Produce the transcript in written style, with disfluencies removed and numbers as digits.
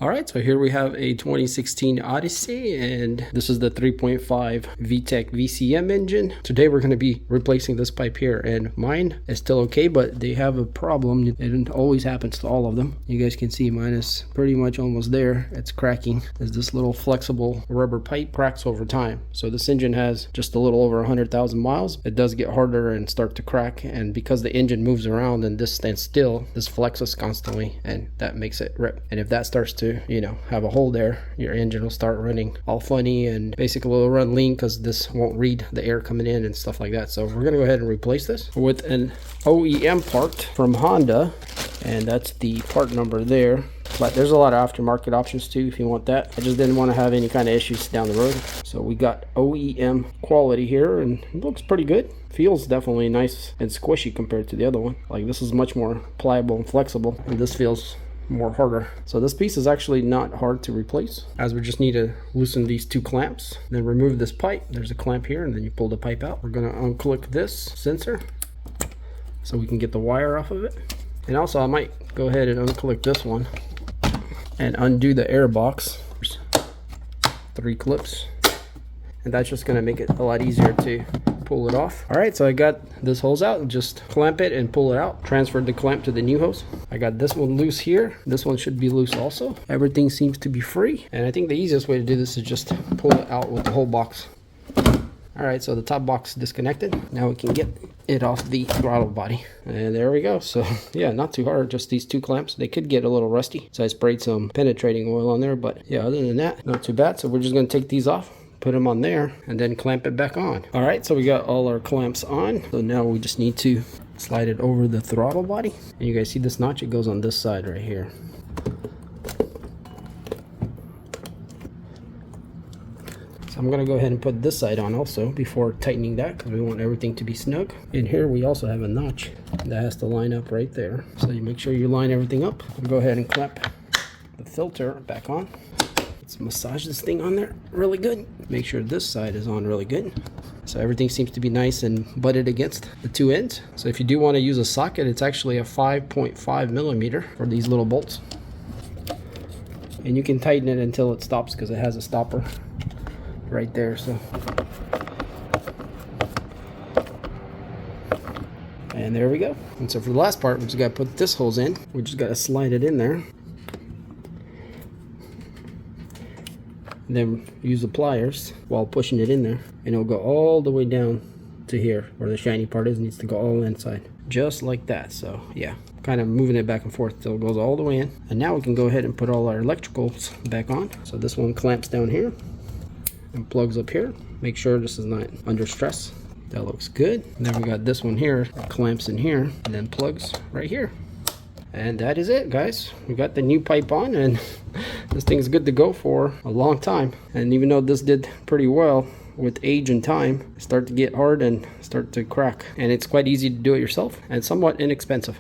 All right, so here we have a 2016 Odyssey, and this is the 3.5 VTEC VCM engine. Today we're going to be replacing this pipe here, and mine is still okay, but they have a problem. It always happens to all of them. You guys can see mine is pretty much almost there. It's cracking as this little flexible rubber pipe cracks over time. So this engine has just a little over 100,000 miles. It does get harder and start to crack, and because the engine moves around and this stands still, this flexes constantly, and that makes it rip. And if that starts to have a hole there, your engine will start running all funny and basically will run lean because this won't read the air coming in and stuff like that. So we're gonna go ahead and replace this with an OEM part from Honda, and that's the part number there. But there's a lot of aftermarket options too if you want that. I just didn't want to have any kind of issues down the road. So we got OEM quality here, and it looks pretty good. Feels definitely nice and squishy compared to the other one. Like, this is much more pliable and flexible, and this feels more harder. So this piece is actually not hard to replace, as we just need to loosen these two clamps, then remove this pipe. There's a clamp here, and then you pull the pipe out. We're going to unclick this sensor so we can get the wire off of it. And also I might go ahead and unclick this one and undo the air box. There's 3 clips, and that's just going to make it a lot easier to pull it off. All right, so I got this hose out. Just clamp it and pull it out. Transferred the clamp to the new hose. I got this one loose here. This one should be loose also. Everything seems to be free, and I think the easiest way to do this is just pull it out with the whole box. All right, so the top box disconnected. Now we can get it off the throttle body, and there we go. So yeah, not too hard, just these 2 clamps. They could get a little rusty, so I sprayed some penetrating oil on there, but yeah, other than that, not too bad. So we're just going to take these off, put them on there, and then clamp it back on. All right, so we got all our clamps on. So now we just need to slide it over the throttle body. And you guys see this notch? It goes on this side right here. So I'm gonna go ahead and put this side on also before tightening that, because we want everything to be snug. And here we also have a notch that has to line up right there. So you make sure you line everything up. We'll go ahead and clamp the filter back on. Let's massage this thing on there really good. Make sure this side is on really good. So everything seems to be nice and butted against the 2 ends. So if you do want to use a socket, it's actually a 5.5 millimeter for these little bolts. And you can tighten it until it stops, because it has a stopper right there. So, and there we go. And so for the last part, we just got to put this hose in. We just got to slide it in there. Then use the pliers while pushing it in there, and it'll go all the way down to here where the shiny part is. It needs to go all inside, just like that. So yeah, kind of moving it back and forth till it goes all the way in. And now we can go ahead and put all our electricals back on. So this one clamps down here and plugs up here. Make sure this is not under stress. That looks good. And then we got this one here that clamps in here and then plugs right here. And that is it, guys. We got the new pipe on, and this thing's good to go for a long time. And even though this did pretty well, with age and time, start to get hard and start to crack. And it's quite easy to do it yourself and somewhat inexpensive.